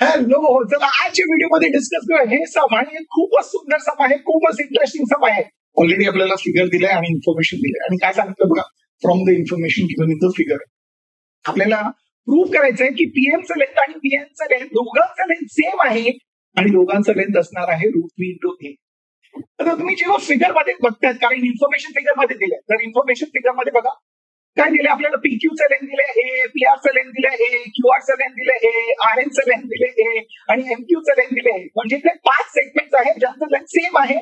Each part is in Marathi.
हॅलो, चला आजच्या व्हिडिओमध्ये डिस्कस करूया. हे सम आहे, खूपच सुंदर सम आहे, खूपच इंटरेस्टिंग सम आहे. ऑलरेडी आपल्याला फिगर दिलाय आणि इन्फॉर्मेशन दिलंय आणि काय सांगितलं बघा, from the information given in the figure. आपल्याला प्रूव्ह करायचं आहे की पीएमचं लेंथ आणि पीएनचं लेंथ दोघांचं लेंथ सेम आहे आणि दोघांचं लेंथ असणार आहे √3 × a. आता तुम्ही जेव्हा फिगर मध्ये बघताय, कारण इन्फॉर्मेशन फिगर मध्ये दिलंय, तर इन्फॉर्मेशन फिगर मध्ये बघा काय दिले आपल्याला. पीक्यूचं लेंथ दिले ए, पीआरचं लेंथ दिले ए, क्यूआरचं लेंथ दिले ए, आरएनचं लेंथ दिले ए आणि एमक्यूचं लेंथ दिले. म्हणजे ते 5 सेगमेंट आहेत ज्यांचं लेंथ सेम आहे.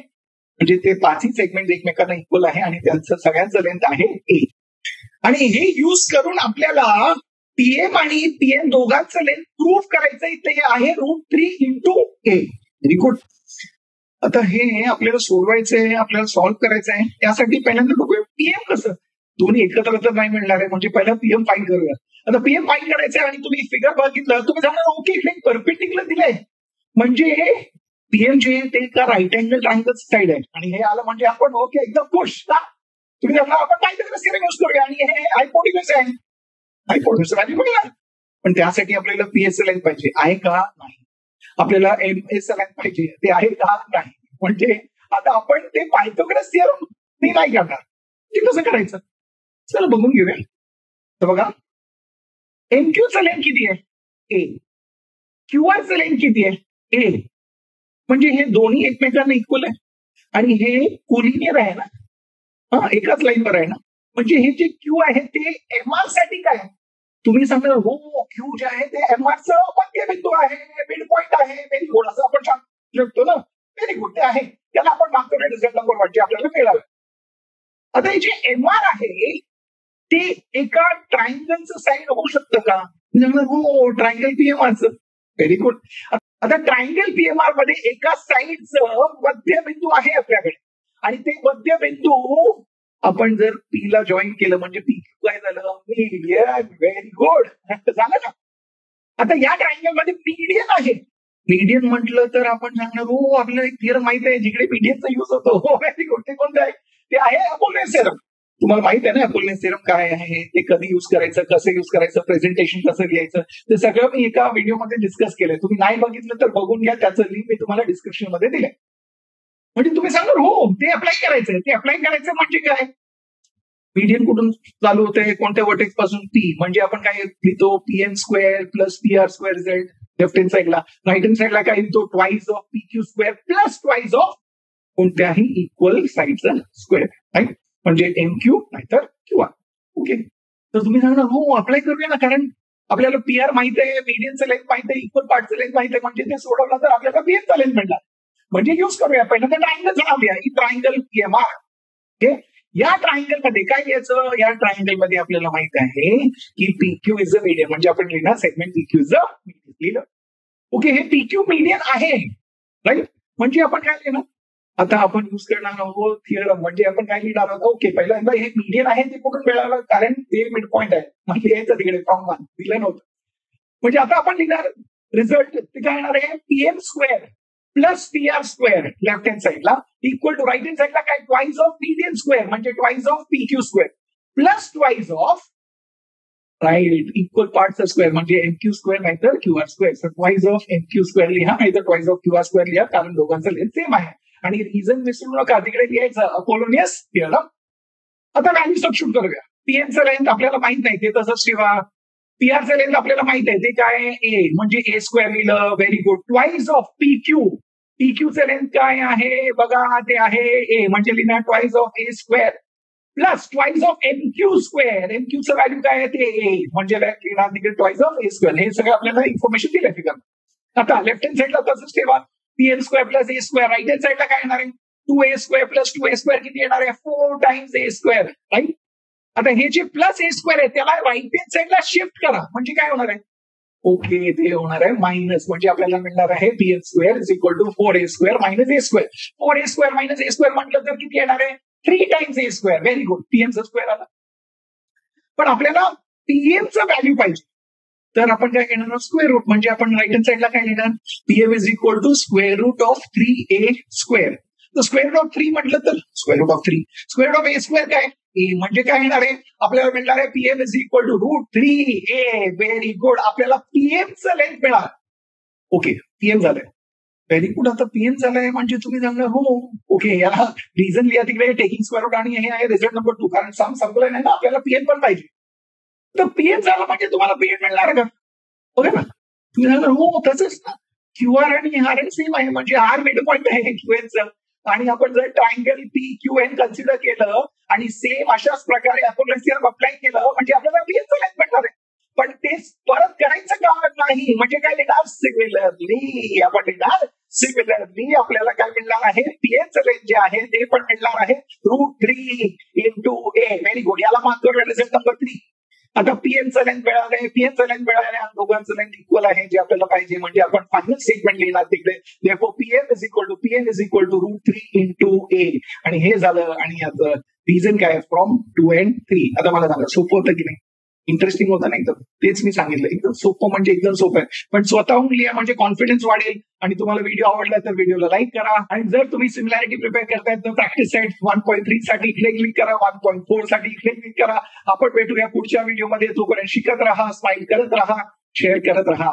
म्हणजे ते 5ही सेगमेंट एकमेकांना इक्वल आहे आणि त्यांचं सगळ्यांचं लेंथ आहे ए. आणि हे यूज करून आपल्याला पीएम आणि पीएन दोघांचं लेंथ प्रूव्ह करायचंय. ते आहे √3 × a. Very good. आता हे आपल्याला सोडवायचंय, आपल्याला सॉल्व्ह करायचंय. त्यासाठी पहिल्यांदा बघूया पीएम कसं. दोन्ही एकत्र तर नाही मिळणार आहे, म्हणजे पहिला पीएम फाईंड करूया. आता पीएम फाईंड करायचंय आणि तुम्ही फिगर बघितलं, तुम्ही सांगणार ओके इकडे परपेंडिक्युलर दिलंय, म्हणजे पीएम जे ते का राईट अँगल ट्रायंगल साइड आहे आणि हे आलं म्हणजे आपण ओके एकदम खुश का. तुम्ही सांगणार आपण काहीतरी सिरम यूज करूया आणि हे हायपोटेन्यूस आहे, हायपोटेन्यूस व्हॅल्यू मिळणार. पण त्यासाठी आपल्याला पीएस लेंथ पाहिजे आहे का नाही, आपल्याला एमएस लेंथ पाहिजे ते आहे का नाही. म्हणजे आता आपण ते पायथागोरस थिअरम नाही करणार, ते कसं करायचं चला बघून घेऊया. तर बघा एमक्यूचं लेंथ किती आहे ए, क्यूआरचं लेंथ किती आहे ए, म्हणजे हे दोन्ही एकमेकांना इक्वल आहे आणि हे कोलिनियर आहे ना, एकाच लाईनवर आहे ना. म्हणजे हे जे क्यू आहे ते एमआर साठी काय, तुम्ही सांगणार हो क्यू जे आहे ते एमआरचं मध्यबिंदू आहे, मिड पॉइंट आहे. व्हेरी गुड, असं आपण शकतो ना. व्हेरी गुड, ते आहे, त्याला आपण मागतो रिझल्ट नंबर म्हणजे आपल्याला मिळालं. आता हे जे एमआर आहे ते एका ट्रायंगलचं साईड होऊ शकतं का, हो ट्रायंगल पीएमआरचं. Very good. आता ट्रायंगल पीएमआर मध्ये एका साईडचं मध्यबिंदू आहे आपल्याकडे आणि ते मध्यबिंदू आपण जर पी ला जॉईन केलं म्हणजे पी क्यू काय झालं, मीडियन. व्हेरी गुड, झालं ना. आता या ट्रायंगल मध्ये मीडियन आहे. मीडियन म्हटलं तर आपण सांगणार हो आपल्याला एक थिअरम माहित आहे जिकडे मीडियनचा युज होतो. हो व्हेरी गुड, ते कोणतं आहे, ते आहे अपोलोनियस थिअरम. तुम्हाला माहित आहे ना अपोलोनियस थिअरम काय आहे, ते कधी युज करायचं, कसं युज करायचं, प्रेझेंटेशन कसं लिहायचं, ते सगळं मी एका व्हिडिओमध्ये डिस्कस केलंय. तुम्ही नाही बघितलं तर बघून घ्या, त्याचं लिंक मी तुम्हाला डिस्क्रिप्शन मध्ये दिलंय. म्हणजे तुम्ही सांगणार हो ते अप्लाय करायचंय. ते अप्लाय करायचं म्हणजे काय, मीडियन कुठून चालू होते, कोणत्या वर्टेक्स पासून, पी. म्हणजे आपण काय लिहितो PN square plus PR square result left hand साईडला. राईट हँड साईडला काय लिहितो twice of PQ square plus twice of कोणत्याही इक्वल साईडचा स्क्वेअर. राईट, म्हणजे एमक्यू नाहीतर क्यूआर. ओके, तर तुम्ही सांगणार हो अप्लाय करूया ना, कारण आपल्याला पीआर माहित आहे, मीडियनचं लेंथ माहित आहे, इक्वल पार्टचं लेंथ माहित आहे. म्हणजे ते सोडवलं तर आपल्याला पीएमचा लेंथ मिळणार. म्हणजे युज करूया पहिल्यांदा ट्रायंगल लावूया, ही ट्रायंगल पीएमआर. ओके, या ट्रायंगल मध्ये काय लिहायचं, या ट्रायंगल मध्ये आपल्याला माहित आहे की पीक्यू इज अ मीडियन, म्हणजे आपण लिहिणार segment PQ is a median लिहिलं. ओके, हे पीक्यू मीडियन आहे. राईट, म्हणजे आपण काय लिहिणार, आता आपण युज करणार आहोत थिअरम. म्हणजे आपण काय लिहिणार आहोत, ओके पहिल्यांदा हे मीडियन आहे ते कुठून मिळालं, कारण ते मिड पॉइंट आहे. म्हणजे यायचं तिकडे फ्रॉम 1 दिलं नव्हतं. म्हणजे आता आपण लिहिणार रिझल्ट, ते काय येणार आहे PM square plus PR square left hand साईडला इक्वल टू राईट हँड साईडला काय ट्वाइस ऑफ मीडियन स्क्वेअर म्हणजे twice of PQ square plus twice of right equal पार्टचा स्क्वेअर म्हणजे एमक्यू स्क्वेअर नाहीतर QR square. Sir twice of MQ square लिहा नाहीतर ट्वाइस ऑफ क्यूआर स्क्वेअर लिहा, कारण दोघांचं लेंथ सेम आहे. आणि रिझन विसरू नका, तिकडे लिहायचं अपोलोनियस थिअरम. आता व्हॅल्यू सबस्टिट्यूट करूया. पीएमचं लेंथ आपल्याला माहित नाही, ते तसंच ठेवा. पीआरचं लेंथ आपल्याला माहित आहे, ते काय ए, म्हणजे ए स्क्वेअर लिहिलं. Very good. Twice of PQ, पीक्यूचं लेंथ काय आहे बघा, ते आहे ए, म्हणजे लिहिणार twice of A square plus twice of MQ square. एमक्यूचं व्हॅल्यू काय आहे ते ए, म्हणजे लिहिणार तिकडे ट्वाइस ऑफ ए स्क्वेअर. हे सगळं आपल्याला इन्फॉर्मेशन दिलंय फिगर. आता लेफ्ट हँड साईडला तसंच ठेवा, पीएन स्क्वेअर प्लस ए स्क्वेअर. राईट हँड साईडला काय येणार आहे 2a square plus 2a square किती येणार आहे 4 टाइम्स ए स्क्वेअर. राईट, आता हे जे प्लस ए स्क्वेअर आहे त्याला राईट हँड साईडला शिफ्ट करा, म्हणजे काय होणार आहे, ओके ते होणार आहे मायनस. म्हणजे आपल्याला मिळणार आहे PN square is equal to 4a square minus A square. 4a square minus A square म्हटलं तर किती येणार आहे 3 times A square. Very good, पीएमचा स्क्वेअर आला. पण आपल्याला पीएमचं व्हॅल्यू पाहिजे, तर आपण काय घेणार स्क्वेअर रूट. म्हणजे आपण राईट हँड साईडला काय लिहिणार PM is equal to square root of 3a square. तर स्क्वेअर रूट ऑफ 3 म्हटलं तर square root of 3. Square root of A square काय ए, म्हणजे काय येणार आहे आपल्याला मिळणार आहे PM is equal to √3a. Very good, आपल्याला पीएमचं लेंथ मिळालं. ओके, पीएम झालंय. Very good. आता पीएम झालाय म्हणजे तुम्ही सांगणार हो ओके, याला रिझन लिहा तिकडे, टेकिंग स्क्वेअर रूट आणि हे आहे रिझल्ट नंबर 2, कारण सम संपलाय नाही ना, आपल्याला पीएम पण पाहिजे. तर पीएम झाला म्हणजे तुम्हाला पीएम मिळणार का? ओके ना, तुम्ही सांगणार हो तसंच ना, क्यूआर आणि आर एन सेम आहे, म्हणजे आर मिड पॉईंट आहे क्यूएनचं, आणि आपण जर triangle P Q N consider केलं आणि सेम अशाच प्रकारे आपण अप्लाय केलं म्हणजे आपल्याला पीएमचं लाईन भेटणार आहे. पण तेच परत करायचं का नाही, म्हणजे काय लिहिणार सिमिलरली, आपण लिहिणार सिमिलरली आपल्याला काय मिळणार आहे, पीएमचं रेंज जे आहे ते पण मिळणार आहे √3 इंटू ए. व्हेरी गुड, याला मार्क करूया रिझल्ट नंबर 3. आता पीएमचं लेंथ मिळालंय, पीएमचं लेंथ मिळालंय, दोघांचं लेंथ इक्वल आहे जे आपल्याला पाहिजे, म्हणजे आपण फायनल स्टेटमेंट लिहिणार तिकडे PM is equal to √3 into A. आणि हे झालं, आणि याचं रिझन काय, फ्रॉम 2 and 3. आता मला सांगा सोपं होतं की नाही, इंटरेस्टिंग होतं ना एकदम, तेच मी सांगितलं, एकदम सोपं म्हणजे एकदम सोपं आहे, पण स्वतःहून लिहा म्हणजे कॉन्फिडन्स वाढेल. आणि तुम्हाला व्हिडिओ आवडला तर व्हिडिओला लाईक करा, आणि जर तुम्ही सिमिलॅरिटी प्रिपेअर करताय तर प्रॅक्टिस सेट 1.3 साठी इकडे क्लिक करा, 1.4 साठी इकडे क्लिक करा. आपण भेटूया पुढच्या व्हिडिओमध्ये. तोपर्यंत शिकत राहा, स्माइल करत राहा, शेअर करत राहा.